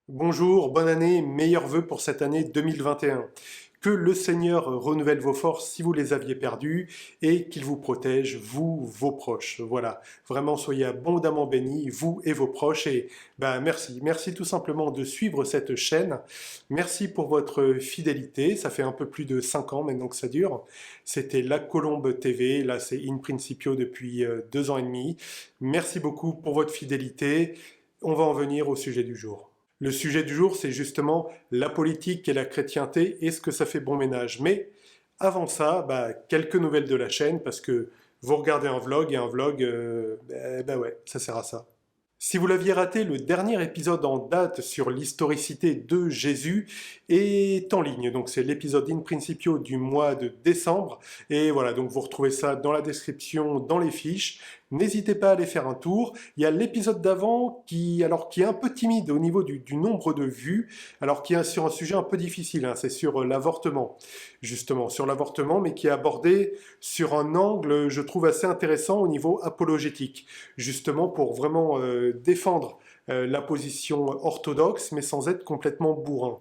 Bonjour, bonne année, meilleurs vœux pour cette année 2021. Que le Seigneur renouvelle vos forces si vous les aviez perdues et qu'il vous protège, vous, vos proches. Voilà, vraiment soyez abondamment bénis, vous et vos proches. Et merci tout simplement de suivre cette chaîne. Merci pour votre fidélité. Ça fait un peu plus de 5 ans maintenant que ça dure. C'était La Colombe TV, là c'est In Principio depuis 2 ans et demi. Merci beaucoup pour votre fidélité. On va en venir au sujet du jour. Le sujet du jour, c'est justement la politique et la chrétienté et ce que ça fait bon ménage. Mais avant ça, quelques nouvelles de la chaîne parce que vous regardez un vlog et un vlog, ouais, ça sert à ça. Si vous l'aviez raté, le dernier épisode en date sur l'historicité de Jésus est en ligne. Donc c'est l'épisode In Principio du mois de décembre. Et voilà, donc vous retrouvez ça dans la description, dans les fiches. N'hésitez pas à aller faire un tour. Il y a l'épisode d'avant qui est un peu timide au niveau du nombre de vues, alors qui est sur un sujet un peu difficile, hein, c'est sur l'avortement, justement, sur l'avortement, mais qui est abordé sur un angle, je trouve, assez intéressant au niveau apologétique, justement pour vraiment défendre la position orthodoxe, mais sans être complètement bourrin.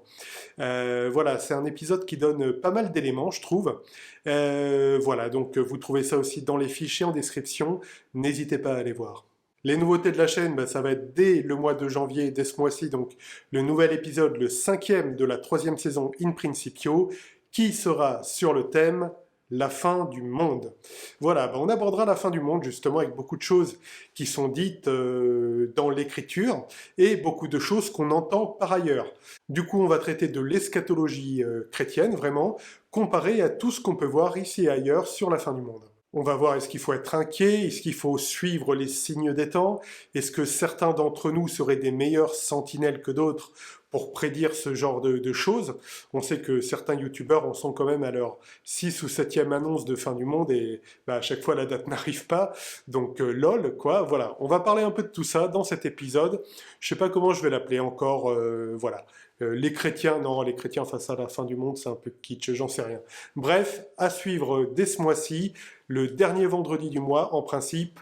Voilà, c'est un épisode qui donne pas mal d'éléments, je trouve. Voilà, donc vous trouvez ça aussi dans les fichiers en description. N'hésitez pas à aller voir. Les nouveautés de la chaîne, ça va être dès le mois de janvier, dès ce mois-ci, donc le nouvel épisode, le 5e de la 3e saison In Principio, qui sera sur le thème la fin du monde. Voilà, on abordera la fin du monde justement avec beaucoup de choses qui sont dites dans l'écriture et beaucoup de choses qu'on entend par ailleurs. Du coup, on va traiter de l'eschatologie chrétienne, vraiment, comparée à tout ce qu'on peut voir ici et ailleurs sur la fin du monde. On va voir est-ce qu'il faut être inquiet, est-ce qu'il faut suivre les signes des temps, est-ce que certains d'entre nous seraient des meilleurs sentinelles que d'autres pour prédire ce genre de choses. On sait que certains youtubeurs en sont quand même à leur 6 ou 7e annonce de fin du monde et à chaque fois la date n'arrive pas. Donc lol, quoi, voilà. On va parler un peu de tout ça dans cet épisode. Je sais pas comment je vais l'appeler encore, voilà. Les chrétiens, non, les chrétiens face à la fin du monde, c'est un peu kitsch, j'en sais rien. Bref, à suivre dès ce mois-ci, le dernier vendredi du mois, en principe,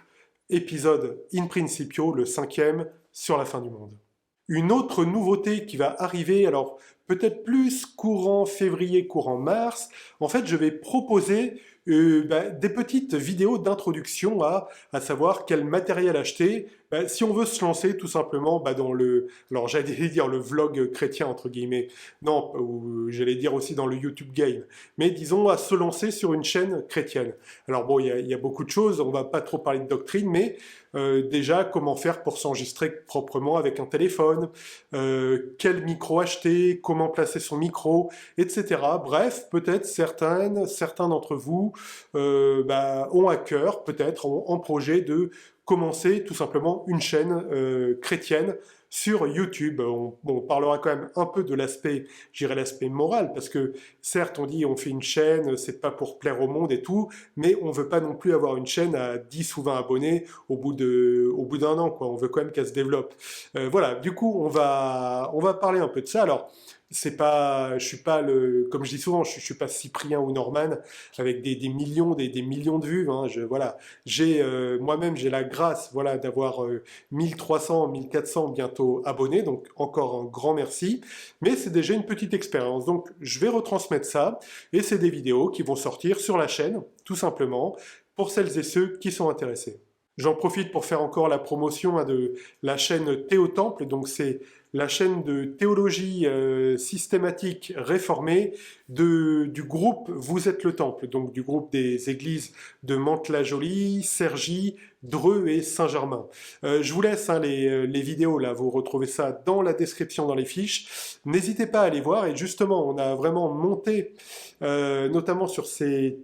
épisode In Principio, le 5e, sur la fin du monde. Une autre nouveauté qui va arriver, alors peut-être plus courant février, courant mars, en fait je vais proposer des petites vidéos d'introduction à savoir quel matériel acheter, si on veut se lancer tout simplement dans le, alors j'allais dire le vlog chrétien entre guillemets, non, ou j'allais dire aussi dans le YouTube game, mais disons à se lancer sur une chaîne chrétienne. Alors bon, il y a beaucoup de choses, on va pas trop parler de doctrine, mais déjà comment faire pour s'enregistrer proprement avec un téléphone, quel micro acheter, comment placer son micro, etc. Bref, peut-être certains d'entre vous ont à cœur, peut-être en projet de commencer tout simplement une chaîne chrétienne sur YouTube. On parlera quand même un peu de l'aspect, j'irais l'aspect moral, parce que certes on dit on fait une chaîne, c'est pas pour plaire au monde et tout, mais on veut pas non plus avoir une chaîne à 10 ou 20 abonnés au bout d'un an, quoi. On veut quand même qu'elle se développe. Voilà, du coup on va parler un peu de ça. Alors c'est pas, je suis pas le, comme je dis souvent, je suis pas Cyprien ou Norman avec des millions, des millions de vues. Hein, voilà, moi-même j'ai la grâce, voilà, d'avoir 1300, 1400 bientôt abonnés, donc encore un grand merci. Mais c'est déjà une petite expérience, donc je vais retransmettre ça et c'est des vidéos qui vont sortir sur la chaîne, tout simplement, pour celles et ceux qui sont intéressés. J'en profite pour faire encore la promotion de la chaîne Théotemple, donc c'est la chaîne de théologie systématique réformée du groupe Vous êtes le Temple, donc du groupe des églises de Mantes-la-Jolie, Cergy, Dreux et Saint-Germain. Je vous laisse les vidéos, là, vous retrouvez ça dans la description, dans les fiches. N'hésitez pas à aller voir, et justement, on a vraiment monté, notamment sur ces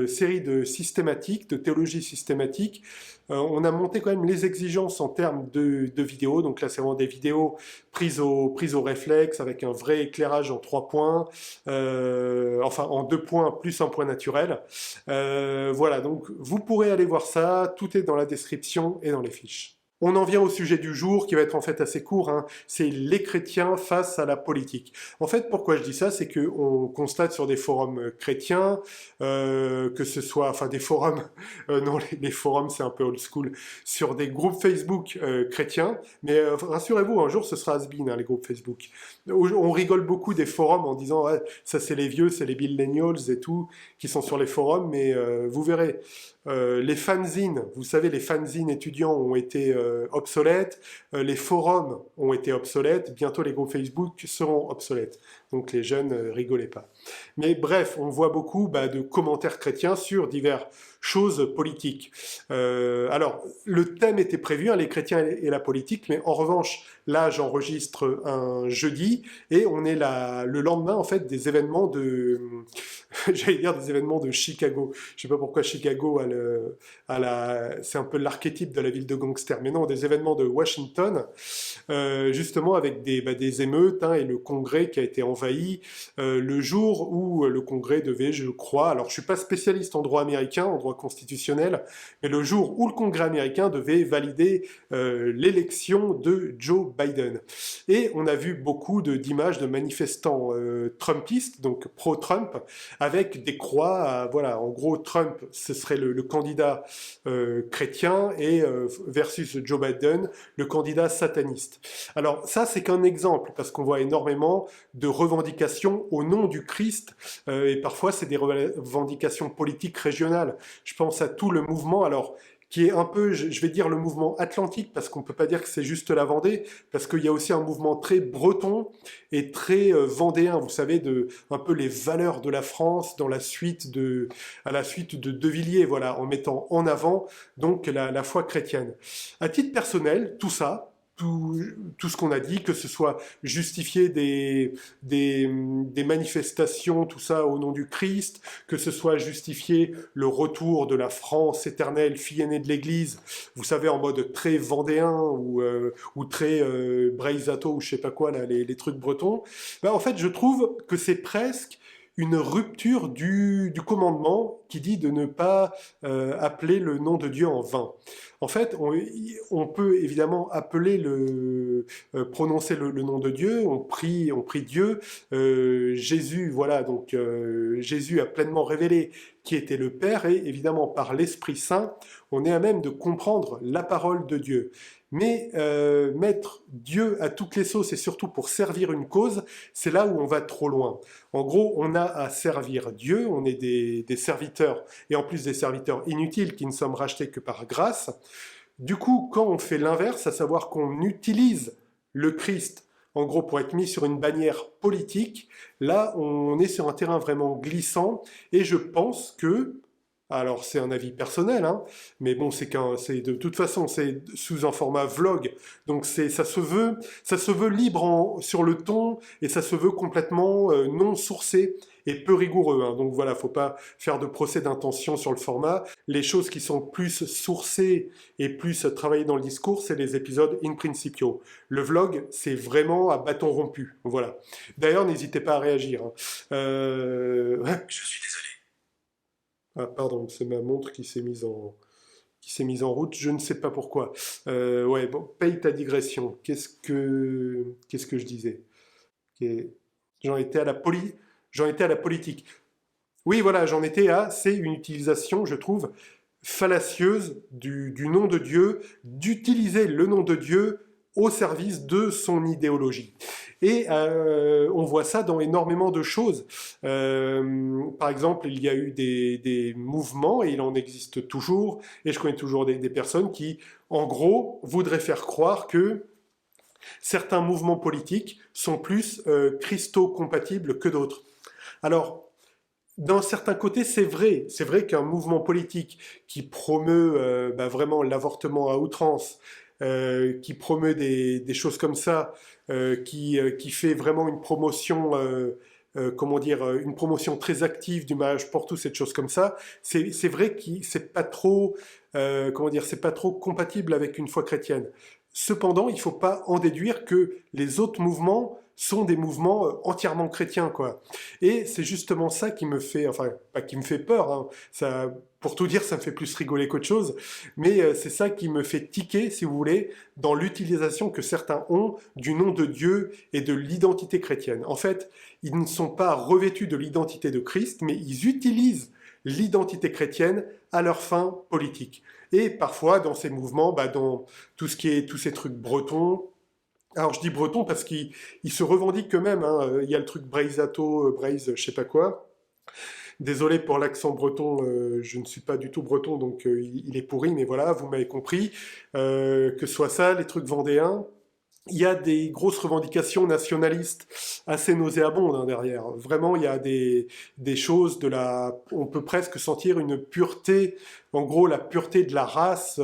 série de systématiques, de théologie systématique, on a monté quand même les exigences en termes de vidéos. Donc là, c'est vraiment des vidéos prises au réflexe avec un vrai éclairage en 3 points, enfin en 2 points plus un point naturel. Voilà, donc vous pourrez aller voir ça. Tout est dans la description et dans les fiches. On en vient au sujet du jour, qui va être en fait assez court, hein. C'est les chrétiens face à la politique. En fait, pourquoi je dis ça, c'est qu'on constate sur des forums chrétiens, que ce soit, enfin des forums, non, les forums c'est un peu old school, sur des groupes Facebook chrétiens, mais rassurez-vous, un jour ce sera has-been, hein, les groupes Facebook. On rigole beaucoup des forums en disant, ouais, ça c'est les vieux, c'est les millennials et tout, qui sont sur les forums, mais vous verrez. Les fanzines, vous savez, les fanzines étudiants ont été obsolètes, les forums ont été obsolètes, bientôt les groupes Facebook seront obsolètes. Donc les jeunes, rigolez pas. Mais bref, on voit beaucoup de commentaires chrétiens sur diverses choses politiques. Alors, le thème était prévu, hein, les chrétiens et la politique, mais en revanche, là, j'enregistre un jeudi et on est là le lendemain, en fait, des événements de, j'allais dire des événements de Chicago. Je sais pas pourquoi Chicago c'est un peu l'archétype de la ville de gangster, mais non, des événements de Washington, justement avec des émeutes, hein, et le Congrès qui a été envahi le jour où le Congrès devait, je crois, alors je suis pas spécialiste en droit américain, en droit constitutionnel, mais le jour où le Congrès américain devait valider l'élection de Joe Biden. Et on a vu beaucoup d'images de manifestants trumpistes, donc pro-Trump, avec des croix. Voilà, en gros, Trump, ce serait le candidat chrétien et versus Joe Biden, le candidat sataniste. Alors ça, c'est qu'un exemple, parce qu'on voit énormément de revendications au nom du Christ, et parfois c'est des revendications politiques régionales. Je pense à tout le mouvement, alors qui est un peu, je vais dire le mouvement atlantique, parce qu'on ne peut pas dire que c'est juste la Vendée, parce qu'il y a aussi un mouvement très breton et très vendéen, vous savez, un peu les valeurs de la France à la suite de De Villiers, voilà, en mettant en avant donc la foi chrétienne. À titre personnel, tout ce qu'on a dit, que ce soit justifier des manifestations, tout ça au nom du Christ, que ce soit justifier le retour de la France éternelle, fille aînée de l'Église, vous savez, en mode très vendéen ou très Braisato ou je sais pas quoi, là, les trucs bretons, en fait, je trouve que c'est presque une rupture du commandement qui dit de ne pas appeler le nom de Dieu en vain. En fait, on peut évidemment prononcer le nom de Dieu, on prie Dieu. Jésus, voilà, donc Jésus a pleinement révélé qui était le Père, et évidemment par l'Esprit Saint, on est à même de comprendre la parole de Dieu. Mais mettre Dieu à toutes les sauces et surtout pour servir une cause, c'est là où on va trop loin. En gros, on a à servir Dieu, on est des serviteurs, et en plus des serviteurs inutiles qui ne sommes rachetés que par grâce. Du coup, quand on fait l'inverse, à savoir qu'on utilise le Christ, en gros, pour être mis sur une bannière politique, là, on est sur un terrain vraiment glissant, et je pense que, alors c'est un avis personnel, hein, mais bon, c'est de toute façon, c'est sous un format vlog, donc ça se veut libre sur le ton, et ça se veut complètement non sourcé et peu rigoureux, hein. Donc voilà, faut pas faire de procès d'intention sur le format. Les choses qui sont plus sourcées et plus travaillées dans le discours, c'est les épisodes in principio. Le vlog, c'est vraiment à bâton rompu. Voilà. D'ailleurs, n'hésitez pas à réagir, hein. Je suis désolé. Ah, pardon, c'est ma montre qui s'est mise en route, je ne sais pas pourquoi. Ouais, bon, paye ta digression. Qu'est-ce que je disais? Ok. J'en étais à la j'en étais à la politique. Oui, voilà, c'est une utilisation, je trouve, fallacieuse du nom de Dieu, d'utiliser le nom de Dieu au service de son idéologie. Et on voit ça dans énormément de choses. Par exemple, il y a eu des mouvements, et il en existe toujours, et je connais toujours des personnes qui, en gros, voudraient faire croire que certains mouvements politiques sont plus christo-compatibles que d'autres. Alors, d'un certain côté, c'est vrai qu'un mouvement politique qui promeut vraiment l'avortement à outrance, qui promeut des choses comme ça, qui fait vraiment une promotion, comment dire, une promotion très active du mariage pour tous, cette chose comme ça, c'est vrai que c'est pas trop, comment dire, c'est pas trop compatible avec une foi chrétienne. Cependant, il ne faut pas en déduire que les autres mouvements sont des mouvements entièrement chrétiens, quoi. Et c'est justement ça qui me fait, enfin, pas qui me fait peur, hein, ça, pour tout dire, ça me fait plus rigoler qu'autre chose, mais c'est ça qui me fait tiquer, si vous voulez, dans l'utilisation que certains ont du nom de Dieu et de l'identité chrétienne. En fait, ils ne sont pas revêtus de l'identité de Christ, mais ils utilisent l'identité chrétienne à leurs fins politiques. Et parfois, dans ces mouvements, dans tout ce qui est tous ces trucs bretons, alors je dis breton parce qu'ils se revendiquent eux-mêmes, hein. Il y a le truc Braisato, Braise, je sais pas quoi. Désolé pour l'accent breton, je ne suis pas du tout breton, donc il est pourri, mais voilà, vous m'avez compris. Que ce soit ça, les trucs vendéens, il y a des grosses revendications nationalistes assez nauséabondes, hein, derrière. Vraiment, il y a des choses on peut presque sentir une pureté, en gros la pureté de la race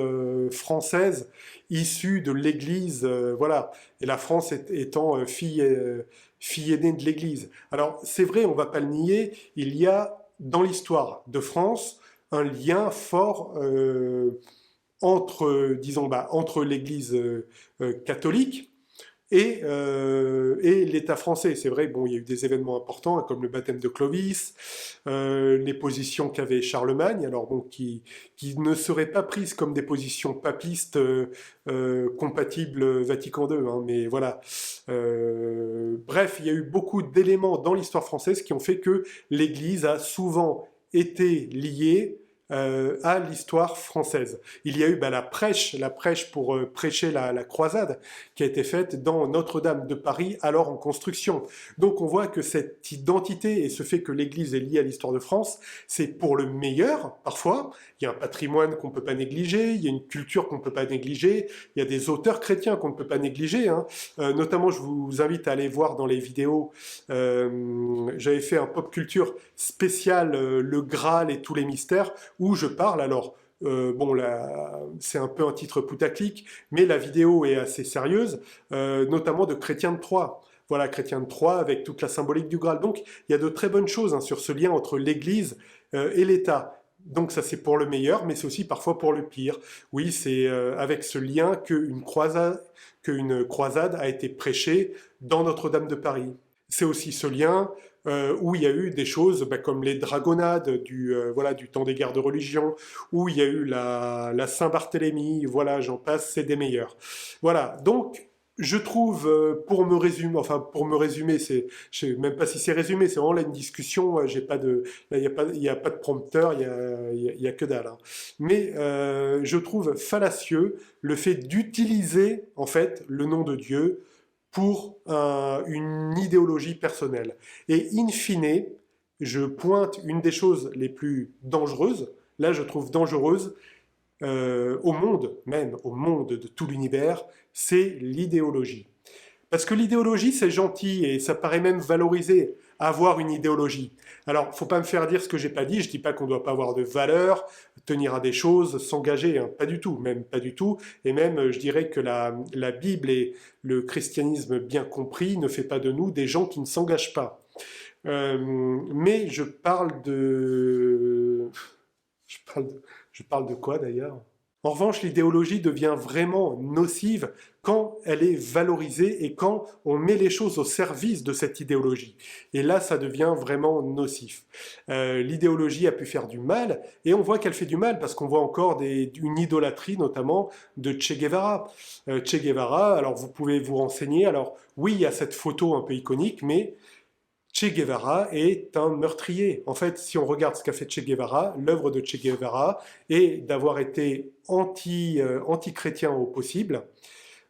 française issue de l'Église, voilà. Et la France étant fille aînée de l'Église. Alors c'est vrai, on va pas le nier, il y a dans l'histoire de France un lien fort entre l'Église catholique et l'État français. C'est vrai, bon, il y a eu des événements importants, hein, comme le baptême de Clovis, les positions qu'avait Charlemagne, alors bon, qui ne seraient pas prises comme des positions papistes compatibles Vatican II, hein, mais voilà. Bref, il y a eu beaucoup d'éléments dans l'histoire française qui ont fait que l'Église a souvent été liée à l'histoire française. Il y a eu la prêche pour prêcher la croisade qui a été faite dans Notre-Dame de Paris, alors en construction. Donc on voit que cette identité et ce fait que l'Église est liée à l'histoire de France, c'est pour le meilleur, parfois. Il y a un patrimoine qu'on ne peut pas négliger, il y a une culture qu'on ne peut pas négliger, il y a des auteurs chrétiens qu'on ne peut pas négliger, hein. Notamment, je vous invite à aller voir dans les vidéos, j'avais fait un pop culture spécial le Graal et tous les mystères, où je parle, alors bon là c'est un peu un titre putaclic, mais la vidéo est assez sérieuse, notamment de Chrétien de Troyes. Voilà, Chrétien de Troyes avec toute la symbolique du Graal. Donc il y a de très bonnes choses, hein, sur ce lien entre l'Église et l'État. Donc ça c'est pour le meilleur, mais c'est aussi parfois pour le pire. Oui, c'est avec ce lien qu'une croisade a été prêchée dans Notre-Dame de Paris. C'est aussi ce lien où il y a eu des choses comme les dragonnades du temps des guerres de religion, où il y a eu la Saint-Barthélemy, voilà, j'en passe, c'est des meilleurs. Voilà, donc je trouve, pour me résumer, je sais même pas si c'est résumé, c'est vraiment là une discussion, j'ai pas de, là il y a pas de prompteur, il y a que dalle, hein. Mais je trouve fallacieux le fait d'utiliser en fait le nom de Dieu pour une idéologie personnelle. Et in fine, je pointe une des choses les plus dangereuses, là je trouve dangereuse, au monde, même au monde de tout l'univers, c'est l'idéologie. Parce que l'idéologie, c'est gentil et ça paraît même valorisé, avoir une idéologie. Alors, faut pas me faire dire ce que j'ai pas dit, je dis pas qu'on doit pas avoir de valeur, tenir à des choses, s'engager, hein, pas du tout, même pas du tout. Et même, je dirais que la Bible et le christianisme bien compris ne fait pas de nous des gens qui ne s'engagent pas. Mais je parle de... Je parle de quoi d'ailleurs? En revanche, l'idéologie devient vraiment nocive quand elle est valorisée et quand on met les choses au service de cette idéologie. Et là, ça devient vraiment nocif. L'idéologie a pu faire du mal, et on voit qu'elle fait du mal parce qu'on voit encore une idolâtrie, notamment de Che Guevara. Che Guevara, alors vous pouvez vous renseigner, alors oui, il y a cette photo un peu iconique, mais Che Guevara est un meurtrier. En fait, si on regarde ce qu'a fait Che Guevara, l'œuvre de Che Guevara est d'avoir été anti-chrétien au possible,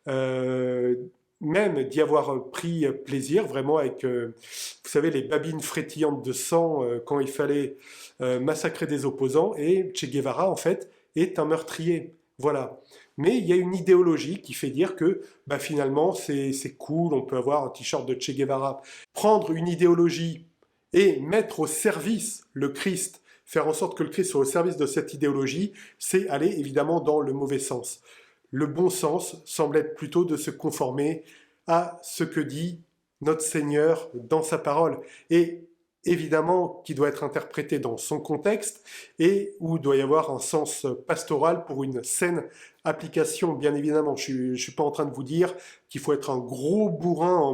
euh, même d'y avoir pris plaisir, vraiment avec, vous savez, les babines frétillantes de sang quand il fallait massacrer des opposants. Et Che Guevara, en fait, est un meurtrier. Voilà. Mais il y a une idéologie qui fait dire que finalement c'est cool, on peut avoir un t-shirt de Che Guevara. Prendre une idéologie et mettre au service le Christ, faire en sorte que le Christ soit au service de cette idéologie, c'est aller évidemment dans le mauvais sens. Le bon sens semble être plutôt de se conformer à ce que dit notre Seigneur dans sa parole. Et évidemment qui doit être interprété dans son contexte et où il doit y avoir un sens pastoral pour une saine application, bien évidemment. Je suis pas en train de vous dire qu'il faut être un gros bourrin en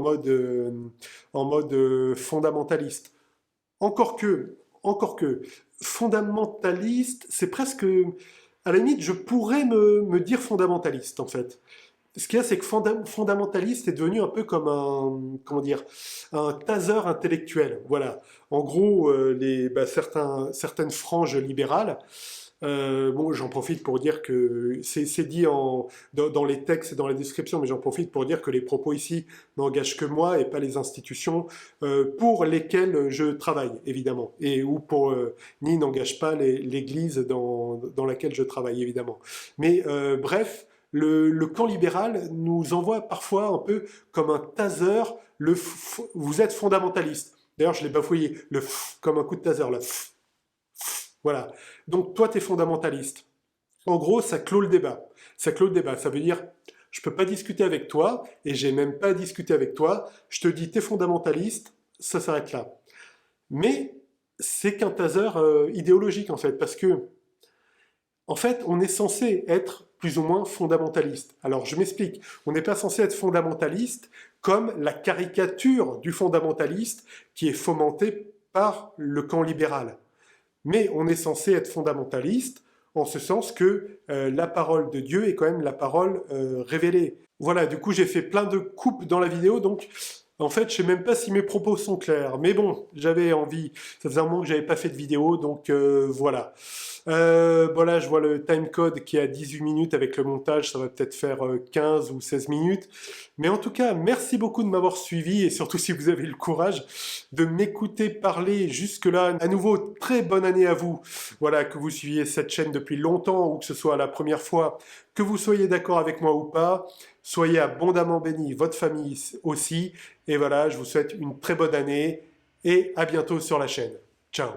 mode fondamentaliste. Encore que, fondamentaliste, c'est presque, à la limite, je pourrais me dire fondamentaliste en fait. Ce qu'il y a, c'est que fondamentaliste est devenu un peu comme un, comment dire, un taser intellectuel. Voilà. En gros, certaines franges libérales, bon, j'en profite pour dire que c'est dit dans les textes et dans la description, mais j'en profite pour dire que les propos ici n'engagent que moi et pas les institutions pour lesquelles je travaille, évidemment, et ou pour ni n'engagent pas l'Église dans laquelle je travaille, évidemment. Mais bref. Le camp libéral nous envoie parfois un peu comme un taser, vous êtes fondamentaliste. D'ailleurs, je l'ai bafouillé, comme un coup de taser, là. Voilà. Donc toi, tu es fondamentaliste. En gros, ça clôt le débat. Ça clôt le débat. Ça veut dire, je peux pas discuter avec toi, et j'ai même pas discuté avec toi. Je te dis, tu es fondamentaliste, ça s'arrête là. Mais c'est qu'un taser idéologique, en fait, parce que en fait, on est censé être plus ou moins fondamentaliste. Alors, je m'explique. On n'est pas censé être fondamentaliste comme la caricature du fondamentaliste qui est fomentée par le camp libéral. Mais on est censé être fondamentaliste en ce sens que la parole de Dieu est quand même la parole révélée. Voilà, du coup j'ai fait plein de coupes dans la vidéo, donc en fait je sais même pas si mes propos sont clairs. Mais bon, j'avais envie, ça faisait un moment que j'avais pas fait de vidéo, donc voilà. Voilà, je vois le timecode qui est à 18 minutes avec le montage, ça va peut-être faire 15 ou 16 minutes. Mais en tout cas, merci beaucoup de m'avoir suivi et surtout si vous avez le courage de m'écouter parler jusque-là. À nouveau, très bonne année à vous. Voilà, que vous suiviez cette chaîne depuis longtemps ou que ce soit la première fois, que vous soyez d'accord avec moi ou pas. Soyez abondamment bénis, votre famille aussi. Et voilà, je vous souhaite une très bonne année et à bientôt sur la chaîne. Ciao.